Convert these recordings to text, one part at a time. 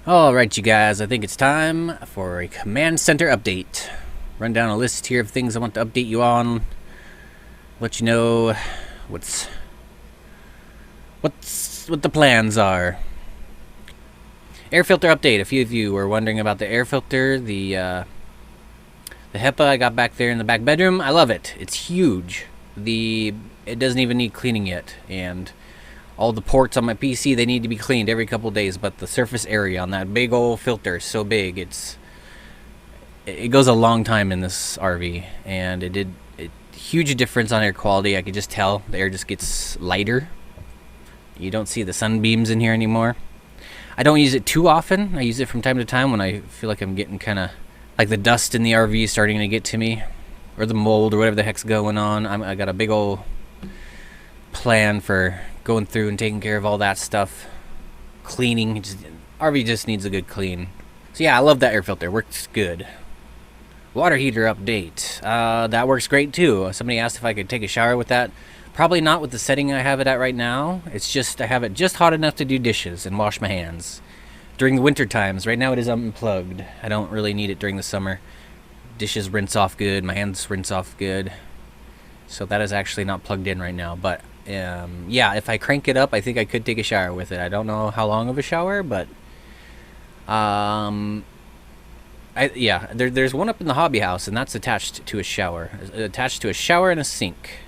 Alright, you guys, I think it's time for a command center update. Run down a list here of things I want to update you on. Let you know what the plans are. Air filter update. A few of you were wondering about the air filter, the HEPA I got back there in the back bedroom. I love it. It's huge. It doesn't even need cleaning yet, and all the ports on my PC, they need to be cleaned every couple days, but the surface area on that big old filter is so big, it goes a long time in this RV, and it did a huge difference on air quality. I could just tell the air just gets lighter. You don't see the sunbeams in here anymore. I don't use it too often. I use it from time to time when I feel like I'm getting kind of like the dust in the RV is starting to get to me, or the mold, or whatever the heck's going on. I got a big old plan for going through and taking care of all that stuff. Cleaning. RV just needs a good clean. So yeah, I love that air filter. Works good. Water heater update. That works great too. Somebody asked if I could take a shower with that. Probably not with the setting I have it at right now. It's just I have it just hot enough to do dishes and wash my hands. During the winter times. Right now it is unplugged. I don't really need it during the summer. Dishes rinse off good. My hands rinse off good. So that is actually not plugged in right now. But yeah, if I crank it up, I think I could take a shower with it. I don't know how long of a shower, but there's one up in the hobby house, and that's attached to a shower. Attached to a shower and a sink.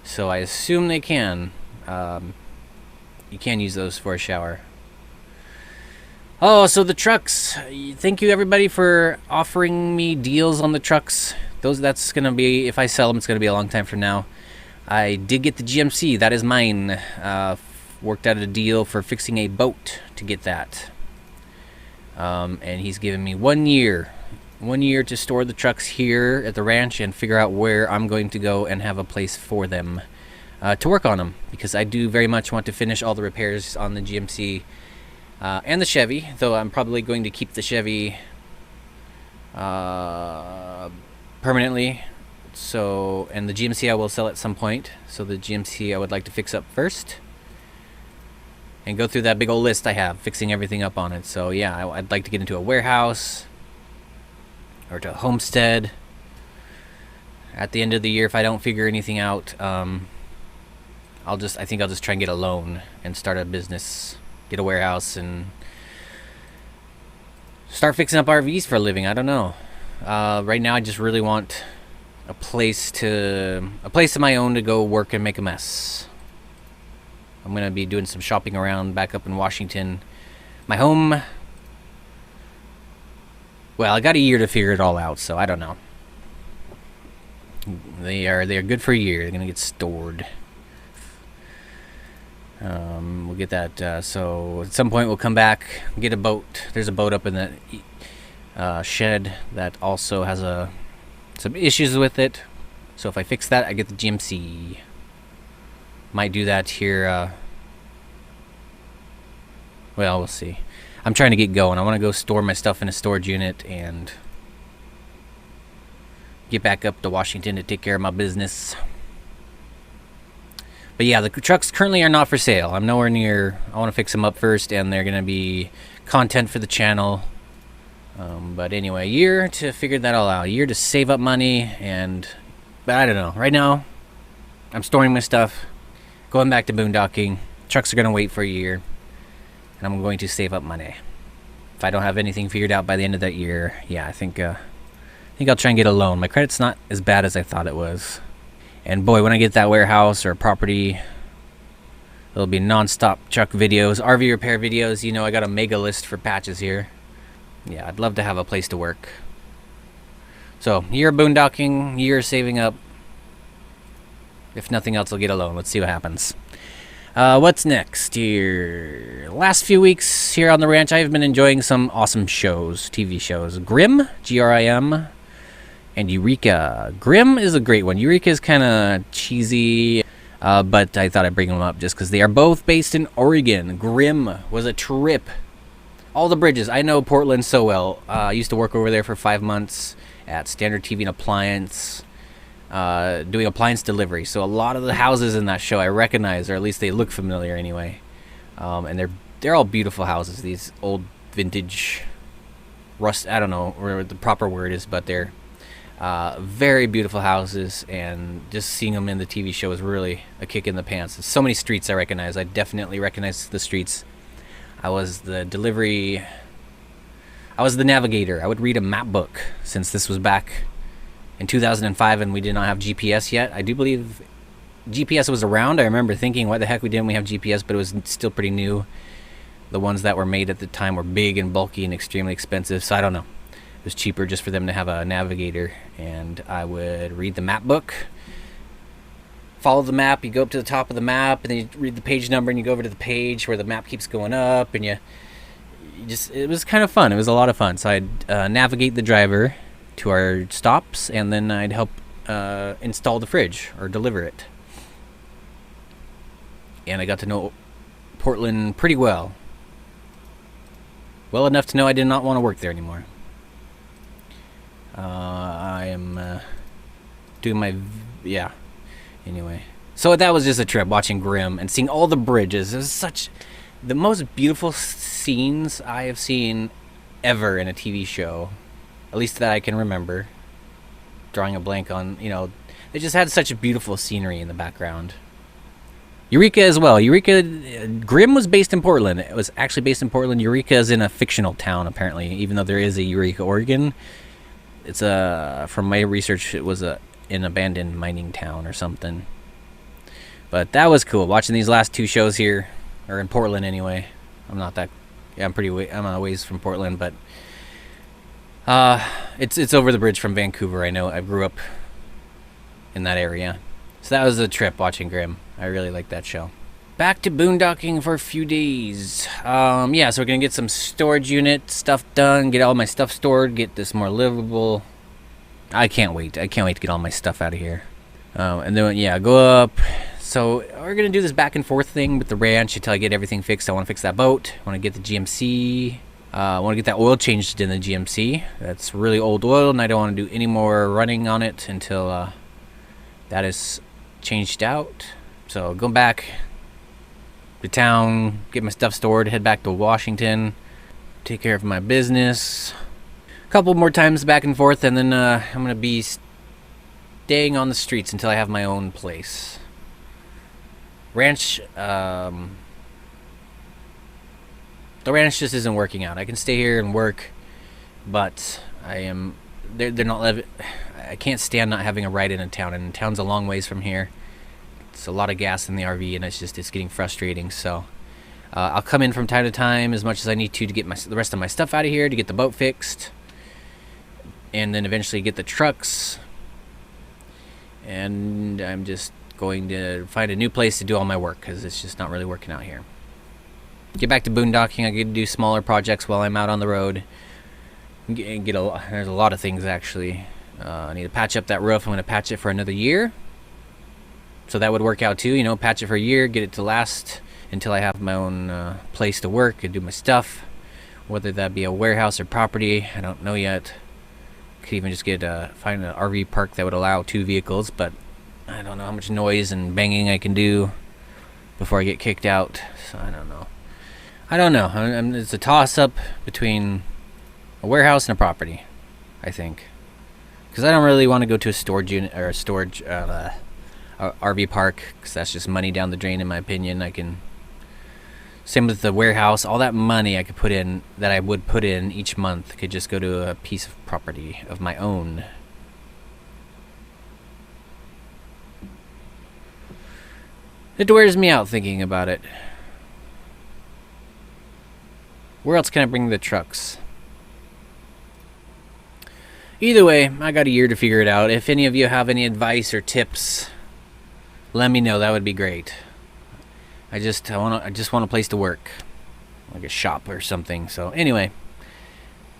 So I assume they can. You can use those for a shower. Oh, so the trucks. Thank you everybody for offering me deals on the trucks. That's gonna be, if I sell them, it's gonna be a long time from now. I did get the GMC. That is mine. Worked out a deal for fixing a boat to get that. And he's given me 1 year. 1 year to store the trucks here at the ranch and figure out where I'm going to go and have a place for them to work on them. Because I do very much want to finish all the repairs on the GMC and the Chevy. Though I'm probably going to keep the Chevy permanently. So, and the GMC I will sell at some point. So the GMC I would like to fix up first. And go through that big old list I have, fixing everything up on it. So yeah, I'd like to get into a warehouse. Or to a homestead. At the end of the year, if I don't figure anything out, I think I'll just try and get a loan. And start a business. Get a warehouse and start fixing up RVs for a living. I don't know. Right now I just really want a place of my own to go work and make a mess. I'm gonna be doing some shopping around back up in Washington. My home. Well, I got a year to figure it all out, so I don't know. They are good for a year. They're gonna get stored. We'll get that. So at some point we'll come back, get a boat. There's a boat up in that shed that also has some issues with it. So if I fix that, I get the GMC. Might do that here. Well, we'll see. I'm trying to get going. I want to go store my stuff in a storage unit and get back up to Washington to take care of my business. But yeah, the trucks currently are not for sale. I'm nowhere near. I want to fix them up first, and they're going to be content for the channel. But anyway, a year to figure that all out. A year to save up money, but I don't know. Right now, I'm storing my stuff, going back to boondocking. Trucks are going to wait for a year, and I'm going to save up money. If I don't have anything figured out by the end of that year, yeah, I think I'll try and get a loan. My credit's not as bad as I thought it was. And boy, when I get that warehouse or property, there'll be non-stop truck videos, RV repair videos. You know, I got a mega list for patches here. Yeah, I'd love to have a place to work. So, year of boondocking, year of saving up. If nothing else, I'll get a loan. Let's see what happens. What's next here? Last few weeks here on the ranch, I've been enjoying some awesome shows, TV shows. Grimm, G-R-I-M, and Eureka. Grimm is a great one. Eureka is kind of cheesy, but I thought I'd bring them up just because they are both based in Oregon. Grimm was a trip. All the bridges. I know Portland so well. I used to work over there for 5 months at Standard TV and Appliance. doing appliance delivery. So a lot of the houses in that show I recognize, or at least they look familiar anyway. And they're all beautiful houses. These old vintage rust. I don't know where the proper word is, but they're very beautiful houses, and just seeing them in the TV show is really a kick in the pants. There's so many streets I recognize. I definitely recognize the streets. I was the navigator. I would read a map book, since this was back in 2005 and we did not have GPS yet. I do believe GPS was around. I remember thinking, why the heck didn't we have GPS, but it was still pretty new. The ones that were made at the time were big and bulky and extremely expensive, so I don't know. It was cheaper just for them to have a navigator, and I would read the map book, follow the map. You go up to the top of the map, and then you read the page number, and you go over to the page where the map keeps going up, and it was kind of fun. It was a lot of fun. So I'd navigate the driver to our stops, and then I'd help install the fridge or deliver it. And I got to know Portland pretty well. Well enough to know I did not want to work there anymore. I am doing my... yeah. Anyway. So that was just a trip, watching Grimm and seeing all the bridges. It was such... the most beautiful scenes I have seen ever in a TV show. At least that I can remember. Drawing a blank on, they just had such a beautiful scenery in the background. Eureka as well. Grimm was based in Portland. It was actually based in Portland. Eureka is in a fictional town, apparently, even though there is a Eureka, Oregon. It's from my research, it was an abandoned mining town or something. But that was cool, watching these last two shows here, or in Portland anyway. I'm a ways from Portland, but it's over the bridge from Vancouver. I know, I grew up in that area. So that was a trip watching Grimm. I really like that show. Back to boondocking for a few days. So we're gonna get some storage unit stuff done, get all my stuff stored, get this more livable. I can't wait to get all my stuff out of here. And then go up. So we're gonna do this back and forth thing with the ranch until I get everything fixed. I want to fix that boat. I want to get the GMC. I want to get that oil changed in the GMC. That's really old oil, and I don't want to do any more running on it until that is changed out. So go back to town, get my stuff stored, head back to Washington, take care of my business. A couple more times back and forth, and then I'm going to be staying on the streets until I have my own place. Ranch, the ranch just isn't working out. I can stay here and work, but they're not I can't stand not having a ride in a town, and town's a long ways from here. It's a lot of gas in the RV, and it's getting frustrating. So I'll come in from time to time as much as I need to get the rest of my stuff out of here, to get the boat fixed, and then eventually get the trucks. And I'm just going to find a new place to do all my work, because it's just not really working out here. Get back to boondocking. I get to do smaller projects while I'm out on the road. There's a lot of things, actually. I need to patch up that roof. I'm going to patch it for another year. So that would work out too, patch it for a year, get it to last until I have my own place to work and do my stuff. Whether that be a warehouse or property, I don't know yet. Could even just find an RV park that would allow 2 vehicles, but I don't know how much noise and banging I can do before I get kicked out. So I don't know. It's a toss-up between a warehouse and a property, I think. Because I don't really want to go to a storage unit or a storage RV park, because that's just money down the drain, in my opinion. Same with the warehouse. All that money I would put in each month could just go to a piece of property of my own. It wears me out thinking about it. Where else can I bring the trucks? Either way, I got a year to figure it out. If any of you have any advice or tips, let me know. That would be great. I just want a place to work, like a shop or something. So anyway,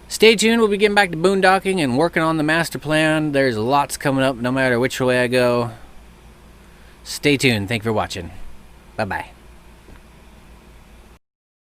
stay tuned. We'll be getting back to boondocking and working on the master plan. There's lots coming up, no matter which way I go. Stay tuned. Thank you for watching. Bye bye.